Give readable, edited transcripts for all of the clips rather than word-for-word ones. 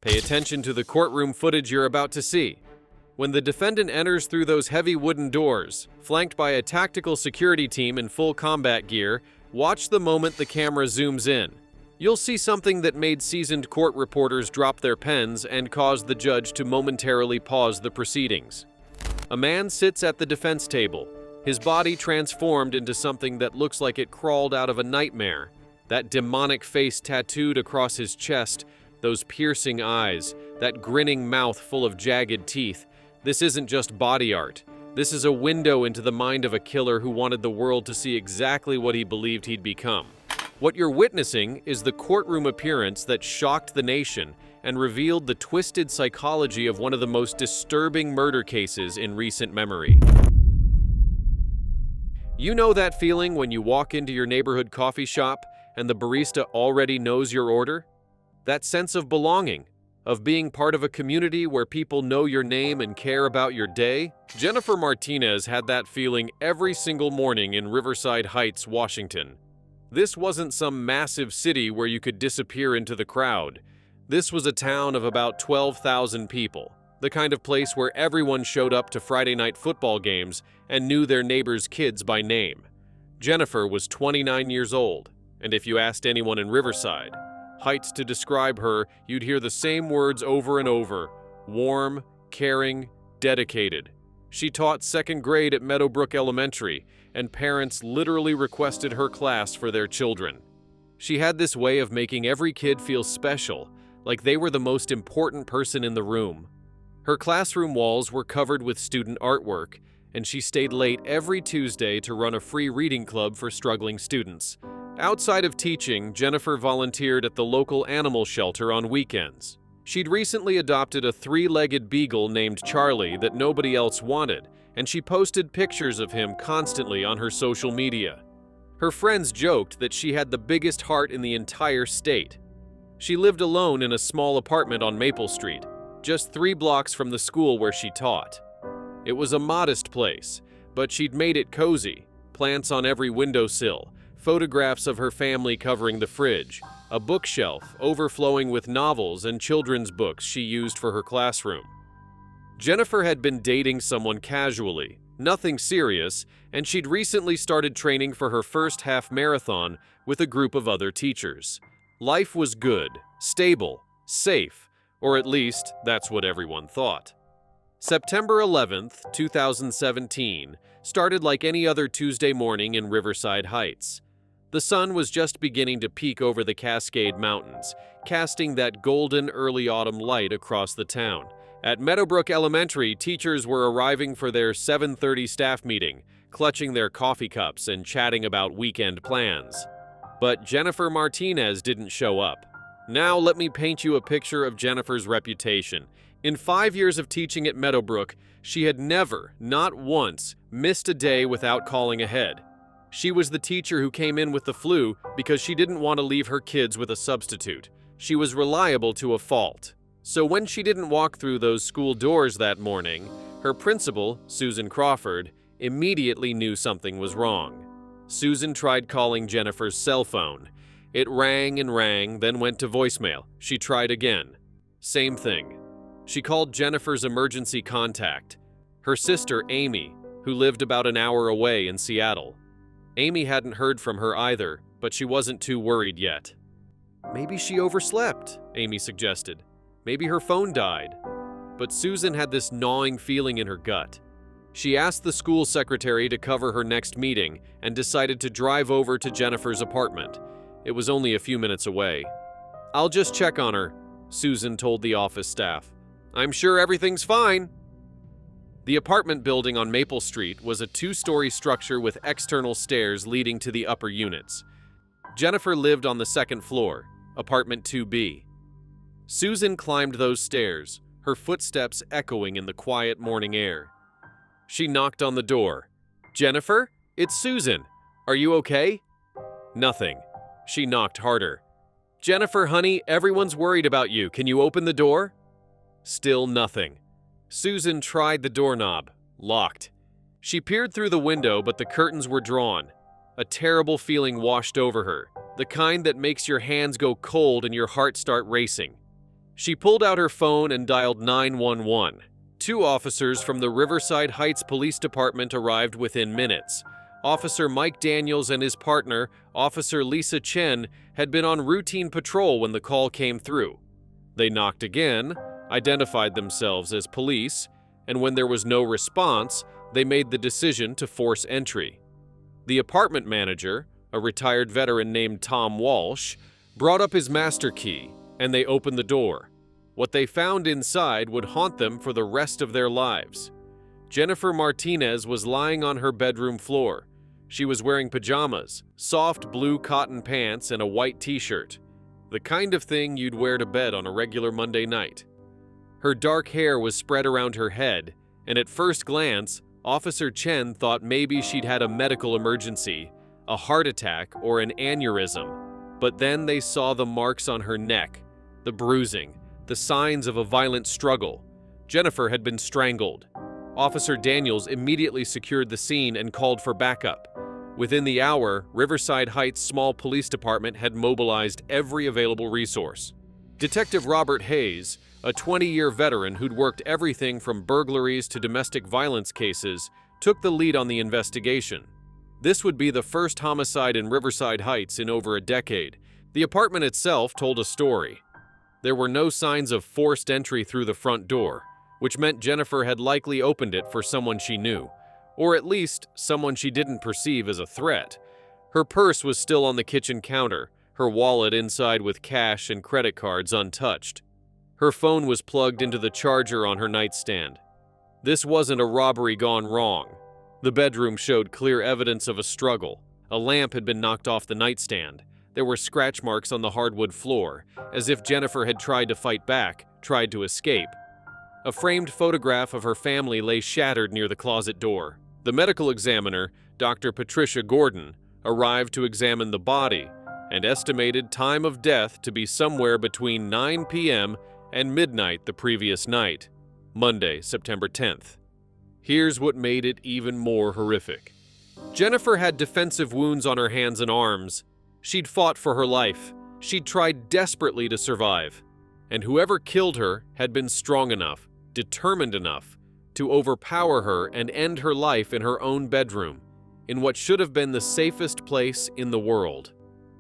Pay attention to the courtroom footage you're about to see. When the defendant enters through those heavy wooden doors, flanked by a tactical security team in full combat gear, watch the moment the camera zooms in. You'll see something that made seasoned court reporters drop their pens and caused the judge to momentarily pause the proceedings. A man sits at the defense table, his body transformed into something that looks like it crawled out of a nightmare. That demonic face tattooed across his chest, those piercing eyes, that grinning mouth full of jagged teeth. This isn't just body art. This is a window into the mind of a killer who wanted the world to see exactly what he believed he'd become. What you're witnessing is the courtroom appearance that shocked the nation and revealed the twisted psychology of one of the most disturbing murder cases in recent memory. You know that feeling when you walk into your neighborhood coffee shop and the barista already knows your order? That sense of belonging, of being part of a community where people know your name and care about your day? Jennifer Martinez had that feeling every single morning in Riverside Heights, Washington. This wasn't some massive city where you could disappear into the crowd. This was a town of about 12,000 people, the kind of place where everyone showed up to Friday night football games and knew their neighbors' kids by name. Jennifer was 29 years old, and if you asked anyone in Riverside Heights to describe her, you'd hear the same words over and over: warm, caring, dedicated. She taught second grade at Meadowbrook Elementary, and parents literally requested her class for their children. She had this way of making every kid feel special, like they were the most important person in the room. Her classroom walls were covered with student artwork, and she stayed late every Tuesday to run a free reading club for struggling students. Outside of teaching, Jennifer volunteered at the local animal shelter on weekends. She'd recently adopted a three-legged beagle named Charlie that nobody else wanted, and she posted pictures of him constantly on her social media. Her friends joked that she had the biggest heart in the entire state. She lived alone in a small apartment on Maple Street, just 3 blocks from the school where she taught. It was a modest place, but she'd made it cozy, plants on every windowsill, photographs of her family covering the fridge, a bookshelf overflowing with novels and children's books she used for her classroom. Jennifer had been dating someone casually, nothing serious, and she'd recently started training for her first half marathon with a group of other teachers. Life was good, stable, safe, or at least that's what everyone thought. September 11th, 2017, started like any other Tuesday morning in Riverside Heights. The sun was just beginning to peek over the Cascade Mountains, casting that golden early autumn light across the town. At Meadowbrook Elementary, teachers were arriving for their 7:30 staff meeting, clutching their coffee cups and chatting about weekend plans. But Jennifer Martinez didn't show up. Now let me paint you a picture of Jennifer's reputation. In 5 years of teaching at Meadowbrook, she had never, not once, missed a day without calling ahead. She was the teacher who came in with the flu because she didn't want to leave her kids with a substitute. She was reliable to a fault. So when she didn't walk through those school doors that morning, her principal, Susan Crawford, immediately knew something was wrong. Susan tried calling Jennifer's cell phone. It rang and rang, then went to voicemail. She tried again. Same thing. She called Jennifer's emergency contact, her sister Amy, who lived about an hour away in Seattle. Amy hadn't heard from her either, but she wasn't too worried yet. Maybe she overslept, Amy suggested. Maybe her phone died. But Susan had this gnawing feeling in her gut. She asked the school secretary to cover her next meeting and decided to drive over to Jennifer's apartment. It was only a few minutes away. "I'll just check on her," Susan told the office staff. "I'm sure everything's fine." The apartment building on Maple Street was a 2-story structure with external stairs leading to the upper units. Jennifer lived on the second floor, apartment 2B. Susan climbed those stairs, her footsteps echoing in the quiet morning air. She knocked on the door. "Jennifer, it's Susan. Are you okay?" Nothing. She knocked harder. "Jennifer, honey, everyone's worried about you. Can you open the door?" Still nothing. Susan tried the doorknob. Locked. She peered through the window, but the curtains were drawn. A terrible feeling washed over her, the kind that makes your hands go cold and your heart start racing. She pulled out her phone and dialed 911. Two officers from the Riverside Heights Police Department arrived within minutes. Officer Mike Daniels and his partner, Officer Lisa Chen, had been on routine patrol when the call came through. They knocked again, identified themselves as police, and when there was no response, they made the decision to force entry. The apartment manager, a retired veteran named Tom Walsh, brought up his master key, and they opened the door. What they found inside would haunt them for the rest of their lives. Jennifer Martinez was lying on her bedroom floor. She was wearing pajamas, soft blue cotton pants, and a white t-shirt. The kind of thing you'd wear to bed on a regular Monday night. Her dark hair was spread around her head, and at first glance, Officer Chen thought maybe she'd had a medical emergency, a heart attack, or an aneurysm. But then they saw the marks on her neck, the bruising, the signs of a violent struggle. Jennifer had been strangled. Officer Daniels immediately secured the scene and called for backup. Within the hour, Riverside Heights Small Police Department had mobilized every available resource. Detective Robert Hayes, a 20-year veteran who'd worked everything from burglaries to domestic violence cases, took the lead on the investigation. This would be the first homicide in Riverside Heights in over a decade. The apartment itself told a story. There were no signs of forced entry through the front door, which meant Jennifer had likely opened it for someone she knew, or at least someone she didn't perceive as a threat. Her purse was still on the kitchen counter, her wallet inside with cash and credit cards untouched. Her phone was plugged into the charger on her nightstand. This wasn't a robbery gone wrong. The bedroom showed clear evidence of a struggle. A lamp had been knocked off the nightstand. There were scratch marks on the hardwood floor, as if Jennifer had tried to fight back, tried to escape. A framed photograph of her family lay shattered near the closet door. The medical examiner, Dr. Patricia Gordon, arrived to examine the body and estimated time of death to be somewhere between 9 p.m. and midnight the previous night, Monday, September 10th. Here's what made it even more horrific. Jennifer had defensive wounds on her hands and arms. She'd fought for her life. She'd tried desperately to survive. And whoever killed her had been strong enough, determined enough, to overpower her and end her life in her own bedroom, in what should have been the safest place in the world.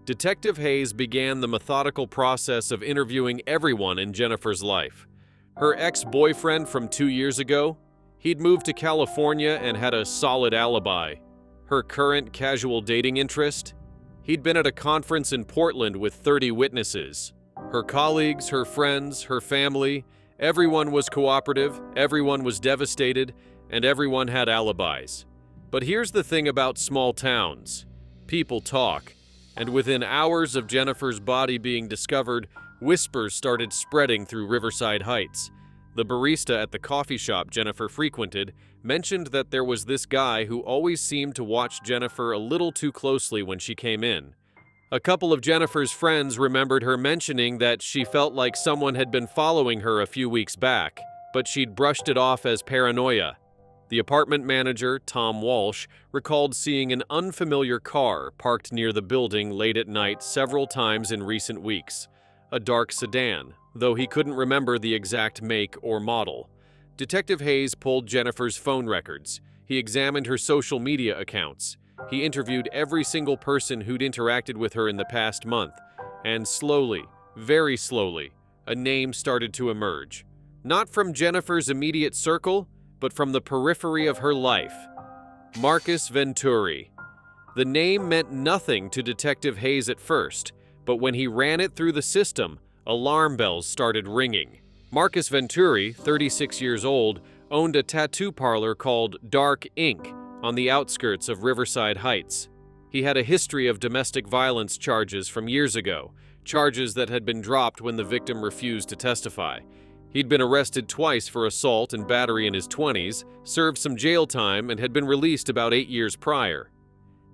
Detective Hayes began the methodical process of interviewing everyone in Jennifer's life. Her ex-boyfriend from 2 years ago, he'd moved to California and had a solid alibi. Her current casual dating interest, he'd been at a conference in Portland with 30 witnesses. Her colleagues, her friends, her family, everyone was cooperative, everyone was devastated, and everyone had alibis. But here's the thing about small towns. People talk. And within hours of Jennifer's body being discovered, whispers started spreading through Riverside Heights. The barista at the coffee shop Jennifer frequented mentioned that there was this guy who always seemed to watch Jennifer a little too closely when she came in. A couple of Jennifer's friends remembered her mentioning that she felt like someone had been following her a few weeks back, but she'd brushed it off as paranoia. The apartment manager, Tom Walsh, recalled seeing an unfamiliar car parked near the building late at night several times in recent weeks. A dark sedan, though he couldn't remember the exact make or model. Detective Hayes pulled Jennifer's phone records. He examined her social media accounts. He interviewed every single person who'd interacted with her in the past month. And slowly, very slowly, a name started to emerge. Not from Jennifer's immediate circle, but from the periphery of her life. Marcus Venturi. The name meant nothing to Detective Hayes at first, but when he ran it through the system, alarm bells started ringing. Marcus Venturi, 36 years old, owned a tattoo parlor called Dark Ink on the outskirts of Riverside Heights. He had a history of domestic violence charges from years ago, charges that had been dropped when the victim refused to testify. He'd been arrested twice for assault and battery in his 20s, served some jail time, and had been released about 8 years prior.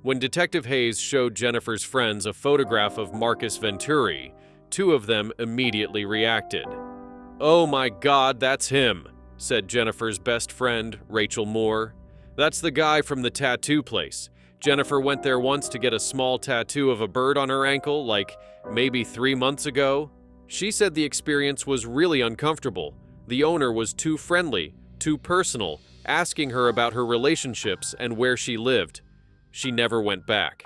When Detective Hayes showed Jennifer's friends a photograph of Marcus Venturi, two of them immediately reacted. "Oh my God, that's him," said Jennifer's best friend, Rachel Moore. "That's the guy from the tattoo place. Jennifer went there once to get a small tattoo of a bird on her ankle, like maybe 3 months ago. She said the experience was really uncomfortable. The owner was too friendly, too personal, asking her about her relationships and where she lived. She never went back.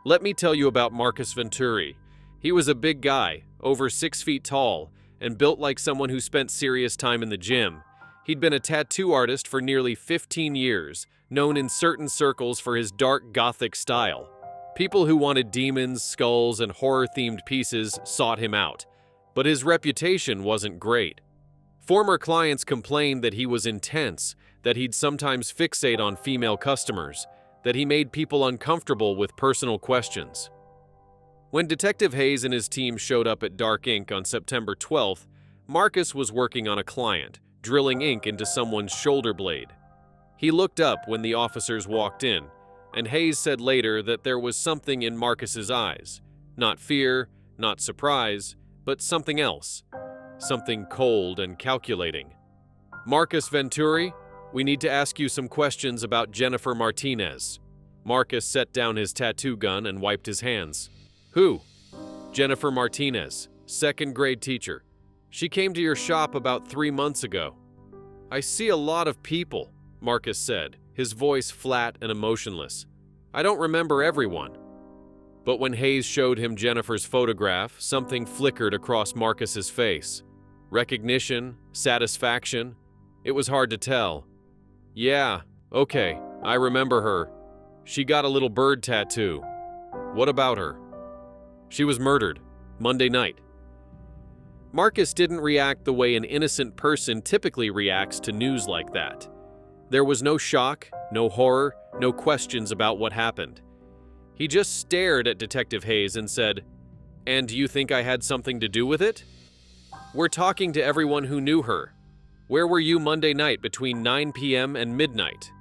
Let me tell you about Marcus Venturi. He was a big guy, over 6 feet tall, and built like someone who spent serious time in the gym. He'd been a tattoo artist for nearly 15 years, known in certain circles for his dark Gothic style. People who wanted demons, skulls, and horror-themed pieces sought him out, but his reputation wasn't great. Former clients complained that he was intense, that he'd sometimes fixate on female customers, that he made people uncomfortable with personal questions. When Detective Hayes and his team showed up at Dark Ink on September 12th, Marcus was working on a client, drilling ink into someone's shoulder blade. He looked up when the officers walked in, and Hayes said later that there was something in Marcus's eyes. Not fear, not surprise, but something else. Something cold and calculating. "Marcus Venturi, we need to ask you some questions about Jennifer Martinez." Marcus set down his tattoo gun and wiped his hands. "Who?" "Jennifer Martinez, 2nd grade teacher. She came to your shop about 3 months ago." "I see a lot of people," Marcus said, his voice flat and emotionless. "I don't remember everyone." But when Hayes showed him Jennifer's photograph, something flickered across Marcus's face. Recognition, satisfaction. It was hard to tell. "Yeah, okay, I remember her. She got a little bird tattoo." "What about her?" "She was murdered, Monday night." Marcus didn't react the way an innocent person typically reacts to news like that. There was no shock, no horror, no questions about what happened. He just stared at Detective Hayes and said, "And do you think I had something to do with it?" "We're talking to everyone who knew her. Where were you Monday night between 9 p.m. and midnight?"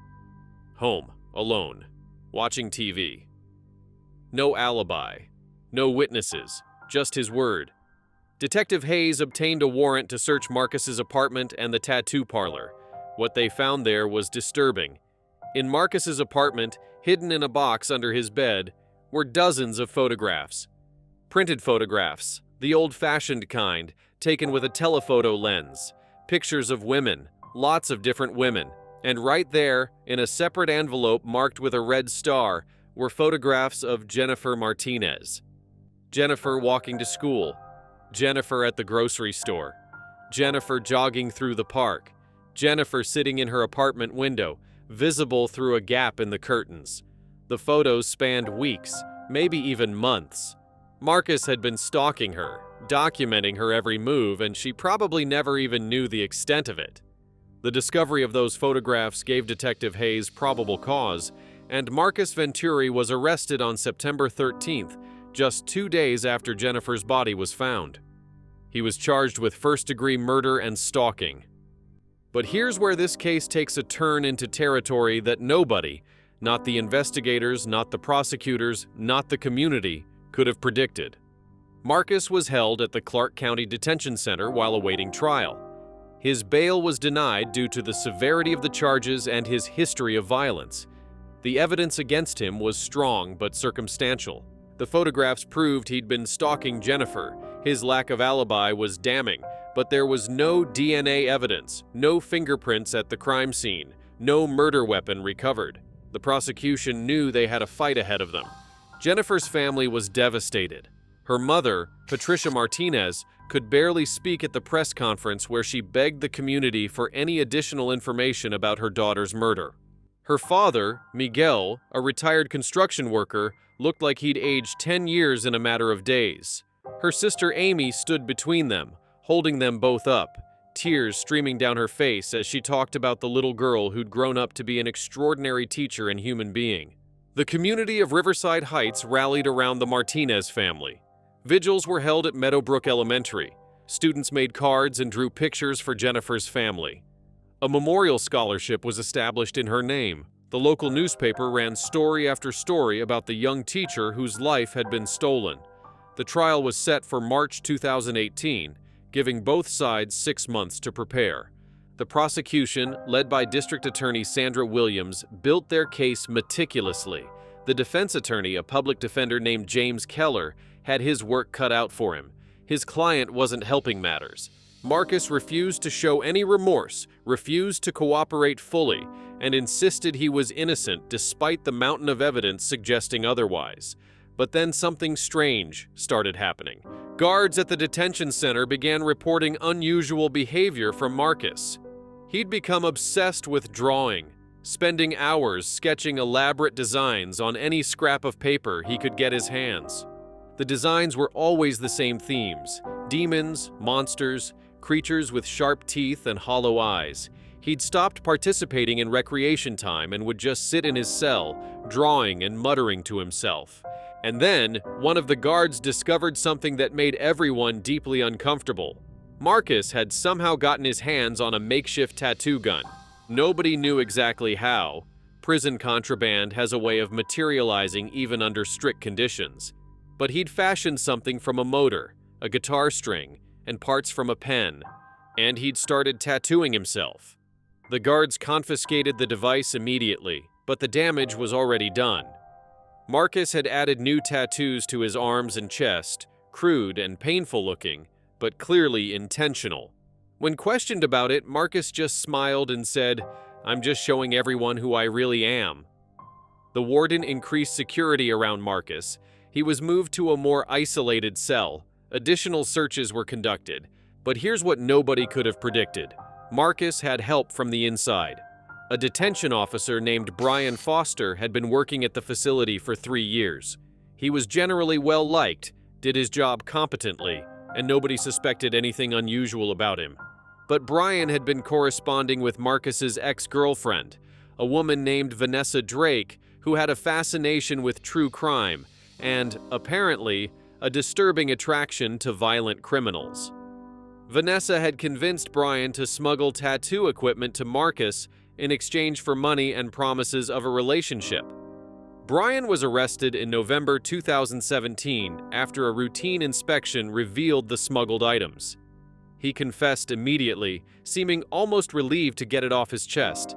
"Home, alone, watching TV." No alibi, no witnesses, just his word. Detective Hayes obtained a warrant to search Marcus's apartment and the tattoo parlor. What they found there was disturbing. In Marcus's apartment, hidden in a box under his bed, were dozens of photographs. Printed photographs, the old-fashioned kind, taken with a telephoto lens. Pictures of women, lots of different women. And right there, in a separate envelope marked with a red star, were photographs of Jennifer Martinez. Jennifer walking to school. Jennifer at the grocery store. Jennifer jogging through the park. Jennifer sitting in her apartment window, visible through a gap in the curtains. The photos spanned weeks, maybe even months. Marcus had been stalking her, documenting her every move, and she probably never even knew the extent of it. The discovery of those photographs gave Detective Hayes probable cause, and Marcus Venturi was arrested on September 13th, just 2 days after Jennifer's body was found. He was charged with first-degree murder and stalking. But here's where this case takes a turn into territory that nobody, not the investigators, not the prosecutors, not the community, could have predicted. Marcus was held at the Clark County Detention Center while awaiting trial. His bail was denied due to the severity of the charges and his history of violence. The evidence against him was strong but circumstantial. The photographs proved he'd been stalking Jennifer. His lack of alibi was damning, but there was no DNA evidence, no fingerprints at the crime scene, no murder weapon recovered. The prosecution knew they had a fight ahead of them. Jennifer's family was devastated. Her mother, Patricia Martinez, could barely speak at the press conference where she begged the community for any additional information about her daughter's murder. Her father, Miguel, a retired construction worker, looked like he'd aged 10 years in a matter of days. Her sister Amy stood between them, holding them both up, tears streaming down her face as she talked about the little girl who'd grown up to be an extraordinary teacher and human being. The community of Riverside Heights rallied around the Martinez family. Vigils were held at Meadowbrook Elementary. Students made cards and drew pictures for Jennifer's family. A memorial scholarship was established in her name. The local newspaper ran story after story about the young teacher whose life had been stolen. The trial was set for March 2018, giving both sides 6 months to prepare. The prosecution, led by District Attorney Sandra Williams, built their case meticulously. The defense attorney, a public defender named James Keller, had his work cut out for him. His client wasn't helping matters. Marcus refused to show any remorse, refused to cooperate fully, and insisted he was innocent despite the mountain of evidence suggesting otherwise. But then something strange started happening. Guards at the detention center began reporting unusual behavior from Marcus. He'd become obsessed with drawing, spending hours sketching elaborate designs on any scrap of paper he could get his hands. The designs were always the same themes: demons, monsters, creatures with sharp teeth and hollow eyes. He'd stopped participating in recreation time and would just sit in his cell, drawing and muttering to himself. And then, one of the guards discovered something that made everyone deeply uncomfortable. Marcus had somehow gotten his hands on a makeshift tattoo gun. Nobody knew exactly how. Prison contraband has a way of materializing even under strict conditions. But he'd fashioned something from a motor, a guitar string, and parts from a pen. And he'd started tattooing himself. The guards confiscated the device immediately, but the damage was already done. Marcus had added new tattoos to his arms and chest, crude and painful looking, but clearly intentional. When questioned about it, Marcus just smiled and said, "I'm just showing everyone who I really am." The warden increased security around Marcus. He was moved to a more isolated cell. Additional searches were conducted. But here's what nobody could have predicted. Marcus had help from the inside. A detention officer named Brian Foster had been working at the facility for 3 years. He was generally well-liked, did his job competently, and nobody suspected anything unusual about him. But Brian had been corresponding with Marcus's ex-girlfriend, a woman named Vanessa Drake, who had a fascination with true crime and, apparently, a disturbing attraction to violent criminals. Vanessa had convinced Brian to smuggle tattoo equipment to Marcus in exchange for money and promises of a relationship. Brian was arrested in November 2017 after a routine inspection revealed the smuggled items. He confessed immediately, seeming almost relieved to get it off his chest.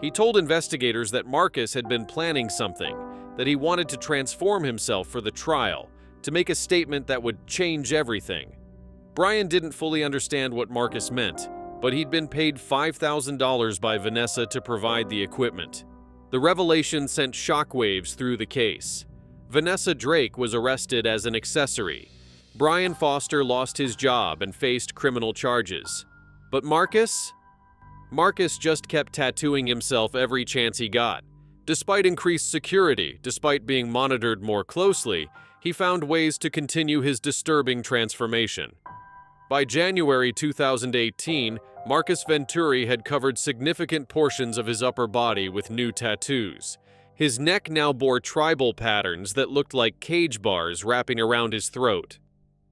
He told investigators that Marcus had been planning something, that he wanted to transform himself for the trial, to make a statement that would change everything. Brian didn't fully understand what Marcus meant, but he'd been paid $5,000 by Vanessa to provide the equipment. The revelation sent shockwaves through the case. Vanessa Drake was arrested as an accessory. Brian Foster lost his job and faced criminal charges. But Marcus? Marcus just kept tattooing himself every chance he got. Despite increased security, despite being monitored more closely, he found ways to continue his disturbing transformation. By January 2018, Marcus Venturi had covered significant portions of his upper body with new tattoos. His neck now bore tribal patterns that looked like cage bars wrapping around his throat.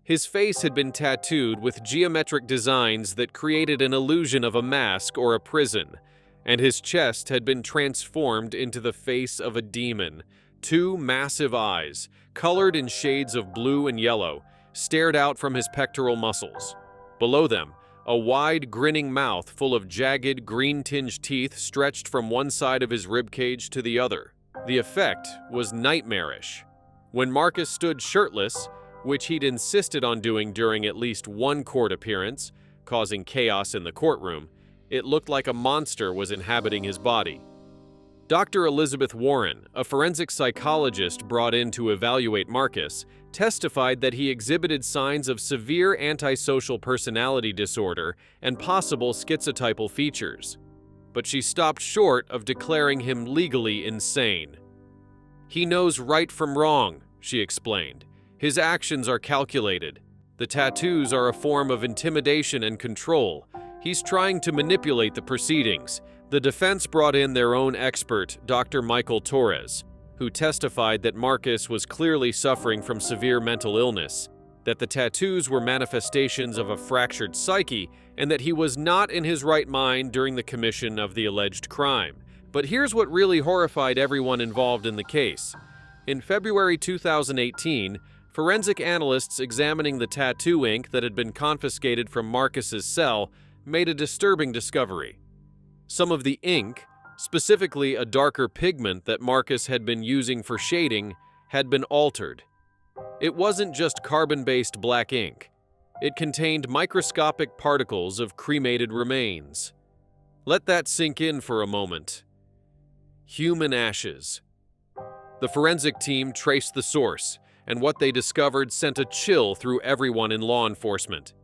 His face had been tattooed with geometric designs that created an illusion of a mask or a prison, and his chest had been transformed into the face of a demon. 2 massive eyes, colored in shades of blue and yellow, stared out from his pectoral muscles. Below them, a wide, grinning mouth full of jagged, green-tinged teeth stretched from one side of his ribcage to the other. The effect was nightmarish. When Marcus stood shirtless, which he'd insisted on doing during at least one court appearance, causing chaos in the courtroom, it looked like a monster was inhabiting his body. Dr. Elizabeth Warren, a forensic psychologist brought in to evaluate Marcus, testified that he exhibited signs of severe antisocial personality disorder and possible schizotypal features. But she stopped short of declaring him legally insane. "He knows right from wrong," she explained. "His actions are calculated. The tattoos are a form of intimidation and control. He's trying to manipulate the proceedings." The defense brought in their own expert, Dr. Michael Torres, who testified that Marcus was clearly suffering from severe mental illness, that the tattoos were manifestations of a fractured psyche, and that he was not in his right mind during the commission of the alleged crime. But here's what really horrified everyone involved in the case. In February 2018, forensic analysts examining the tattoo ink that had been confiscated from Marcus's cell made a disturbing discovery. Some of the ink, specifically a darker pigment that Marcus had been using for shading, had been altered. It wasn't just carbon-based black ink. It contained microscopic particles of cremated remains. Let that sink in for a moment. Human ashes. The forensic team traced the source, and what they discovered sent a chill through everyone in law enforcement.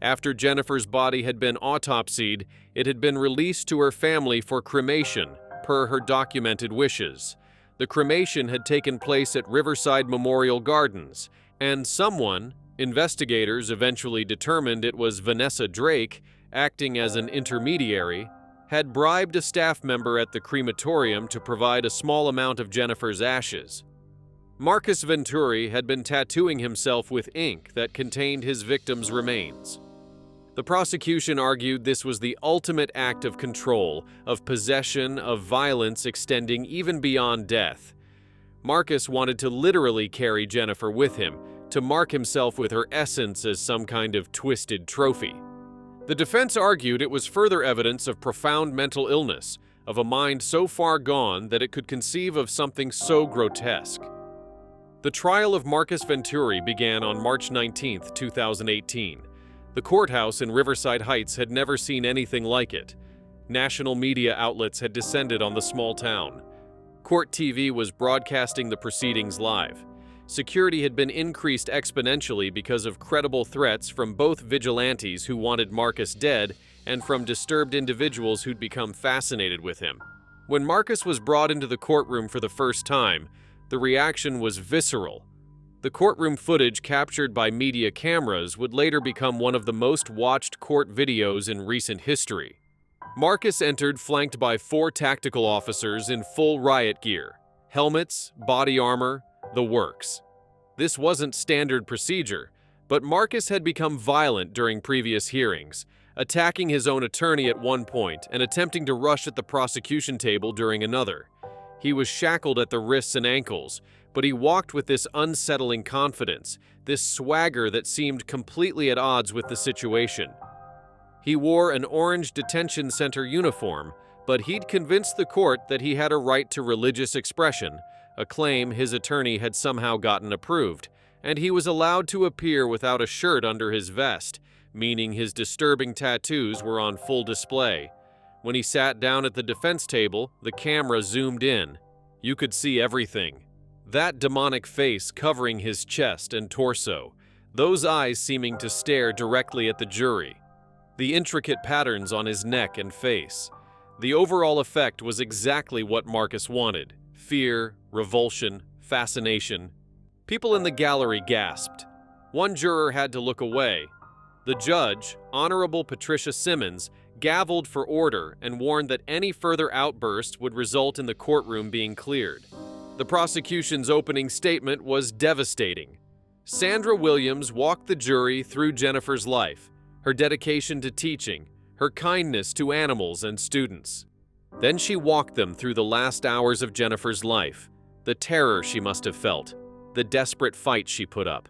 After Jennifer's body had been autopsied, it had been released to her family for cremation, per her documented wishes. The cremation had taken place at Riverside Memorial Gardens, and someone, investigators eventually determined it was Vanessa Drake, acting as an intermediary, had bribed a staff member at the crematorium to provide a small amount of Jennifer's ashes. Marcus Venturi had been tattooing himself with ink that contained his victim's remains. The prosecution argued this was the ultimate act of control, of possession, of violence extending even beyond death. Marcus wanted to literally carry Jennifer with him, to mark himself with her essence as some kind of twisted trophy. The defense argued it was further evidence of profound mental illness, of a mind so far gone that it could conceive of something so grotesque. The trial of Marcus Venturi began on March 19, 2018. The courthouse in Riverside Heights had never seen anything like it. National media outlets had descended on the small town. Court TV was broadcasting the proceedings live. Security had been increased exponentially because of credible threats from both vigilantes who wanted Marcus dead and from disturbed individuals who'd become fascinated with him. When Marcus was brought into the courtroom for the first time, the reaction was visceral. The courtroom footage captured by media cameras would later become one of the most watched court videos in recent history. Marcus entered flanked by 4 tactical officers in full riot gear, helmets, body armor, the works. This wasn't standard procedure, but Marcus had become violent during previous hearings, attacking his own attorney at one point and attempting to rush at the prosecution table during another. He was shackled at the wrists and ankles, but he walked with this unsettling confidence, this swagger that seemed completely at odds with the situation. He wore an orange detention center uniform, but he'd convinced the court that he had a right to religious expression, a claim his attorney had somehow gotten approved, and he was allowed to appear without a shirt under his vest, meaning his disturbing tattoos were on full display. When he sat down at the defense table, the camera zoomed in. You could see everything. That demonic face covering his chest and torso, those eyes seeming to stare directly at the jury. The intricate patterns on his neck and face. The overall effect was exactly what Marcus wanted. Fear, revulsion, fascination. People in the gallery gasped. One juror had to look away. The judge, Honorable Patricia Simmons, gavelled for order and warned that any further outburst would result in the courtroom being cleared. The prosecution's opening statement was devastating. Sandra Williams walked the jury through Jennifer's life, her dedication to teaching, her kindness to animals and students. Then she walked them through the last hours of Jennifer's life, the terror she must have felt, the desperate fight she put up.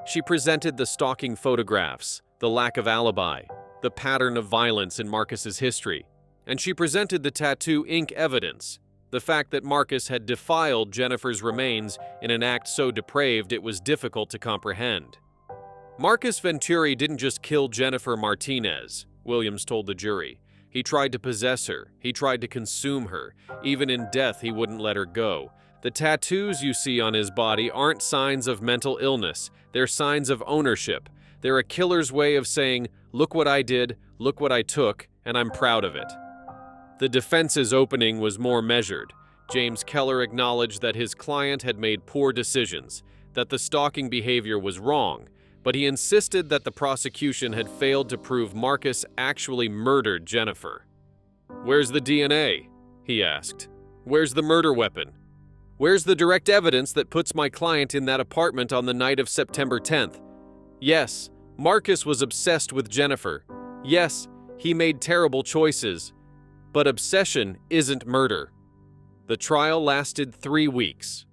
She presented the stalking photographs, the lack of alibi, the pattern of violence in Marcus's history, and she presented the tattoo ink evidence, the fact that Marcus had defiled Jennifer's remains in an act so depraved it was difficult to comprehend. Marcus Venturi didn't just kill Jennifer Martinez, Williams told the jury. He tried to possess her. He tried to consume her. Even in death, he wouldn't let her go. The tattoos you see on his body aren't signs of mental illness. They're signs of ownership. They're a killer's way of saying, look what I did, look what I took, and I'm proud of it. The defense's opening was more measured. James Keller acknowledged that his client had made poor decisions, that the stalking behavior was wrong, but he insisted that the prosecution had failed to prove Marcus actually murdered Jennifer. "Where's the DNA?" he asked. "Where's the murder weapon? Where's the direct evidence that puts my client in that apartment on the night of September 10th? Yes, Marcus was obsessed with Jennifer. Yes, he made terrible choices. But obsession isn't murder." The trial lasted 3 weeks.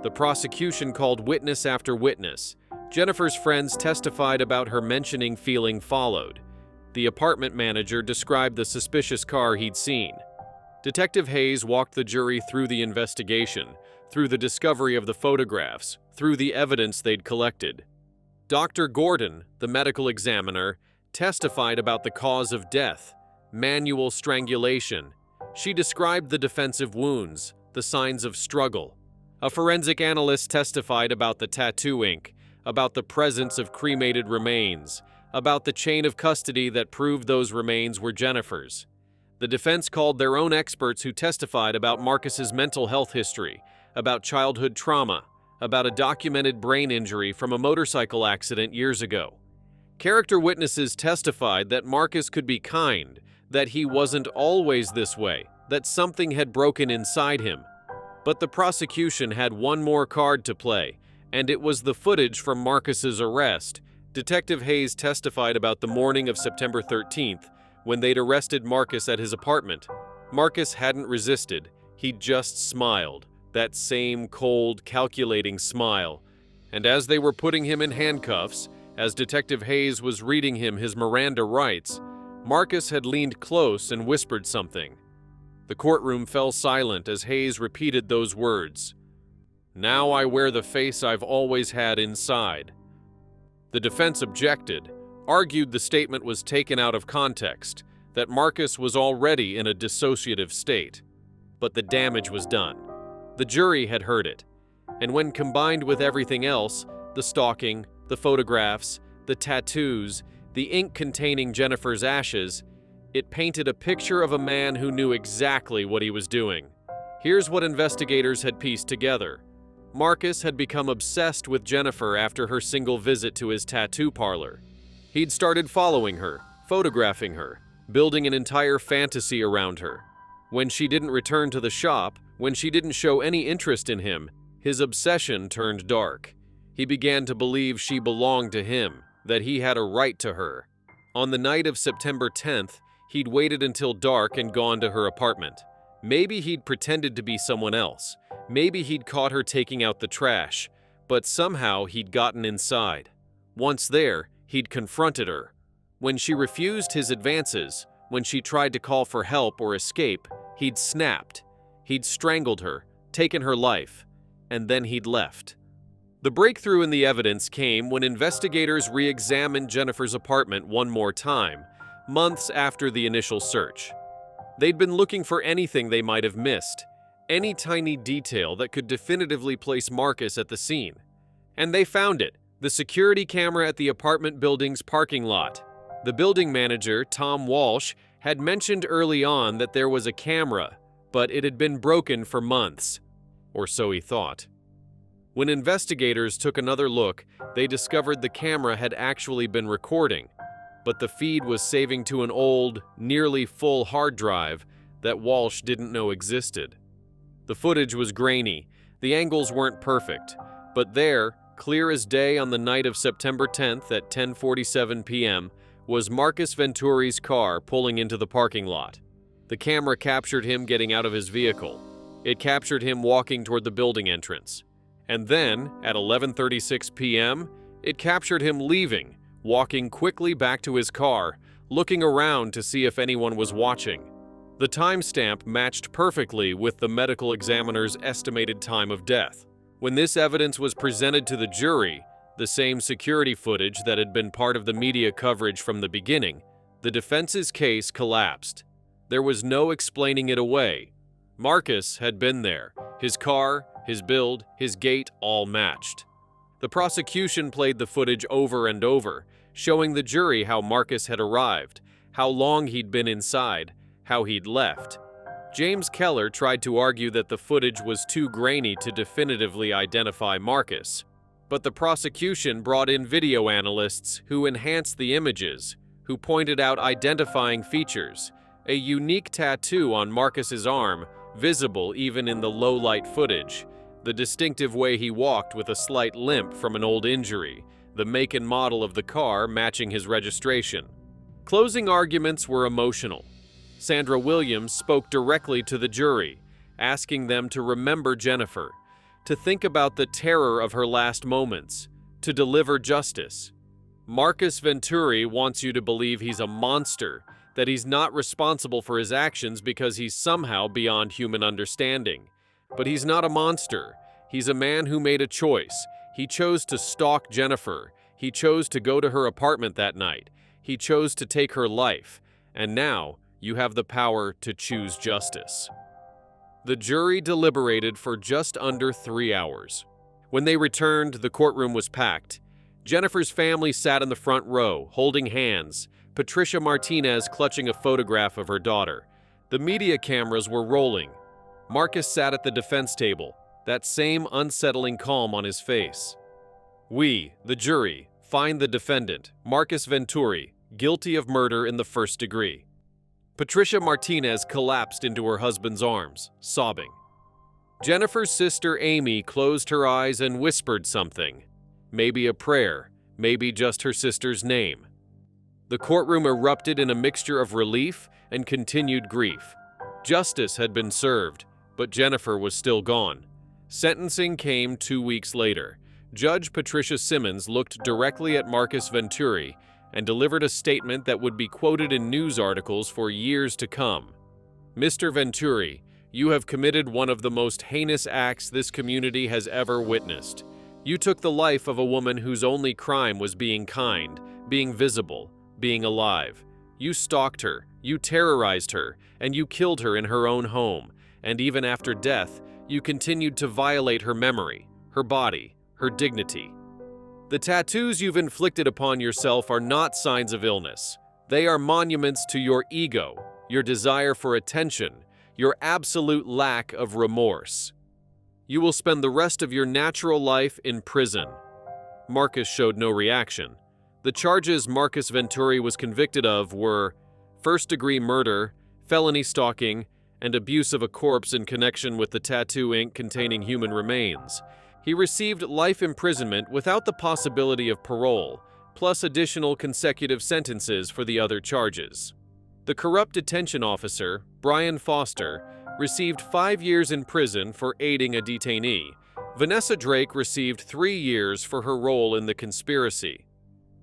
The prosecution called witness after witness. Jennifer's friends testified about her mentioning feeling followed. The apartment manager described the suspicious car he'd seen. Detective Hayes walked the jury through the investigation, through the discovery of the photographs, through the evidence they'd collected. Dr. Gordon, the medical examiner, testified about the cause of death, manual strangulation. She described the defensive wounds, the signs of struggle. A forensic analyst testified about the tattoo ink, about the presence of cremated remains, about the chain of custody that proved those remains were Jennifer's. The defense called their own experts who testified about Marcus's mental health history, about childhood trauma, about a documented brain injury from a motorcycle accident years ago. Character witnesses testified that Marcus could be kind, that he wasn't always this way, that something had broken inside him. But the prosecution had one more card to play, and it was the footage from Marcus's arrest. Detective Hayes testified about the morning of September 13th, when they'd arrested Marcus at his apartment. Marcus hadn't resisted, he'd just smiled, that same cold, calculating smile. And as they were putting him in handcuffs, as Detective Hayes was reading him his Miranda rights, Marcus had leaned close and whispered something. The courtroom fell silent as Hayes repeated those words. "Now I wear the face I've always had inside." The defense objected, argued the statement was taken out of context, that Marcus was already in a dissociative state. But the damage was done. The jury had heard it, and when combined with everything else, the stalking, the photographs, the tattoos, the ink containing Jennifer's ashes, it painted a picture of a man who knew exactly what he was doing. Here's what investigators had pieced together. Marcus had become obsessed with Jennifer after her single visit to his tattoo parlor. He'd started following her, photographing her, building an entire fantasy around her. When she didn't return to the shop, when she didn't show any interest in him, his obsession turned dark. He began to believe she belonged to him, that he had a right to her. On the night of September 10th, he'd waited until dark and gone to her apartment. Maybe he'd pretended to be someone else. Maybe he'd caught her taking out the trash, but somehow he'd gotten inside. Once there, he'd confronted her. When she refused his advances, when she tried to call for help or escape, he'd snapped. He'd strangled her, taken her life, and then he'd left. The breakthrough in the evidence came when investigators re-examined Jennifer's apartment one more time, months after the initial search. They'd been looking for anything they might have missed, any tiny detail that could definitively place Marcus at the scene. And they found it, the security camera at the apartment building's parking lot. The building manager, Tom Walsh, had mentioned early on that there was a camera, but it had been broken for months, or so he thought. When investigators took another look, they discovered the camera had actually been recording, but the feed was saving to an old, nearly full hard drive that Walsh didn't know existed. The footage was grainy, the angles weren't perfect, but there, clear as day on the night of September 10th at 10:47 p.m., was Marcus Venturi's car pulling into the parking lot. The camera captured him getting out of his vehicle. It captured him walking toward the building entrance. And then, at 11:36 p.m., it captured him leaving, walking quickly back to his car, looking around to see if anyone was watching. The timestamp matched perfectly with the medical examiner's estimated time of death. When this evidence was presented to the jury, the same security footage that had been part of the media coverage from the beginning, the defense's case collapsed. There was no explaining it away. Marcus had been there. His car, his build, his gait all matched. The prosecution played the footage over and over, showing the jury how Marcus had arrived, how long he'd been inside, how he'd left. James Keller tried to argue that the footage was too grainy to definitively identify Marcus, but the prosecution brought in video analysts who enhanced the images, who pointed out identifying features, a unique tattoo on Marcus's arm, visible even in the low-light footage, the distinctive way he walked with a slight limp from an old injury, the make and model of the car matching his registration. Closing arguments were emotional. Sandra Williams spoke directly to the jury, asking them to remember Jennifer, to think about the terror of her last moments, to deliver justice. Marcus Venturi wants you to believe he's a monster, that he's not responsible for his actions because he's somehow beyond human understanding. But he's not a monster. He's a man who made a choice. He chose to stalk Jennifer. He chose to go to her apartment that night. He chose to take her life. And now, you have the power to choose justice. The jury deliberated for just under 3 hours. When they returned, the courtroom was packed. Jennifer's family sat in the front row, holding hands, Patricia Martinez clutching a photograph of her daughter. The media cameras were rolling. Marcus sat at the defense table, that same unsettling calm on his face. We, the jury, find the defendant, Marcus Venturi, guilty of murder in the first degree. Patricia Martinez collapsed into her husband's arms, sobbing. Jennifer's sister Amy closed her eyes and whispered something. Maybe a prayer, maybe just her sister's name. The courtroom erupted in a mixture of relief and continued grief. Justice had been served, but Jennifer was still gone. Sentencing came 2 weeks later. Judge Patricia Simmons looked directly at Marcus Venturi and delivered a statement that would be quoted in news articles for years to come. Mr. Venturi, you have committed one of the most heinous acts this community has ever witnessed. You took the life of a woman whose only crime was being kind, being visible, being alive. You stalked her, you terrorized her, and you killed her in her own home. And even after death, you continued to violate her memory, her body, her dignity. The tattoos you've inflicted upon yourself are not signs of illness. They are monuments to your ego, your desire for attention, your absolute lack of remorse. You will spend the rest of your natural life in prison. Marcus showed no reaction. The charges Marcus Venturi was convicted of were first-degree murder, felony stalking, and abuse of a corpse in connection with the tattoo ink containing human remains. He received life imprisonment without the possibility of parole, plus additional consecutive sentences for the other charges. The corrupt detention officer, Brian Foster, received 5 years in prison for aiding a detainee. Vanessa Drake received 3 years for her role in the conspiracy.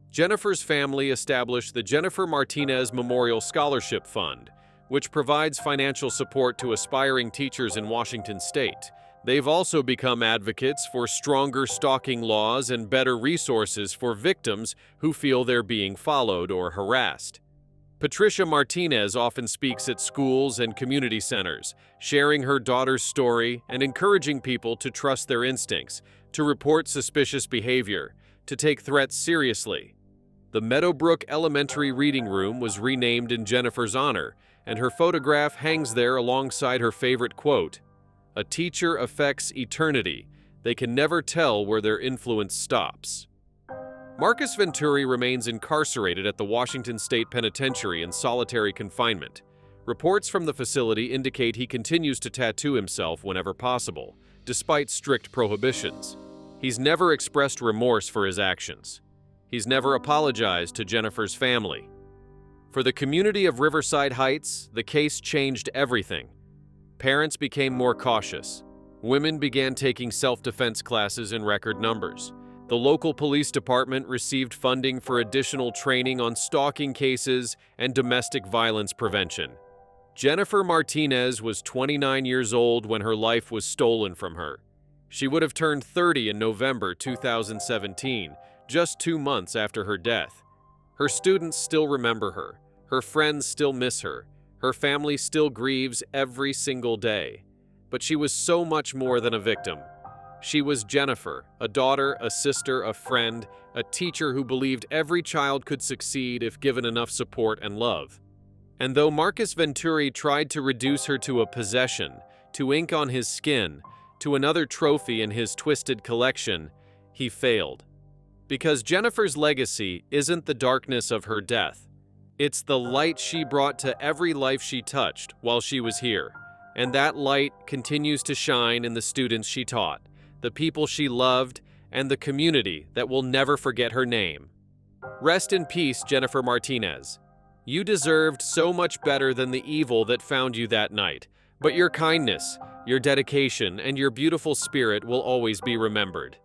Jennifer's family established the Jennifer Martinez Memorial Scholarship Fund, which provides financial support to aspiring teachers in Washington state. They've also become advocates for stronger stalking laws and better resources for victims who feel they're being followed or harassed. Patricia Martinez often speaks at schools and community centers, sharing her daughter's story and encouraging people to trust their instincts, to report suspicious behavior, to take threats seriously. The Meadowbrook Elementary reading room was renamed in Jennifer's honor, and her photograph hangs there alongside her favorite quote, "A teacher affects eternity. They can never tell where their influence stops." Marcus Venturi remains incarcerated at the Washington State Penitentiary in solitary confinement. Reports from the facility indicate he continues to tattoo himself whenever possible, despite strict prohibitions. He's never expressed remorse for his actions. He's never apologized to Jennifer's family. For the community of Riverside Heights, the case changed everything. Parents became more cautious. Women began taking self-defense classes in record numbers. The local police department received funding for additional training on stalking cases and domestic violence prevention. Jennifer Martinez was 29 years old when her life was stolen from her. She would have turned 30 in November 2017, just 2 months after her death. Her students still remember her. Her friends still miss her. Her family still grieves every single day. But she was so much more than a victim. She was Jennifer, a daughter, a sister, a friend, a teacher who believed every child could succeed if given enough support and love. And though Marcus Venturi tried to reduce her to a possession, to ink on his skin, to another trophy in his twisted collection, he failed. Because Jennifer's legacy isn't the darkness of her death. It's the light she brought to every life she touched while she was here. And that light continues to shine in the students she taught, the people she loved, and the community that will never forget her name. Rest in peace, Jennifer Martinez. You deserved so much better than the evil that found you that night, but your kindness, your dedication, and your beautiful spirit will always be remembered.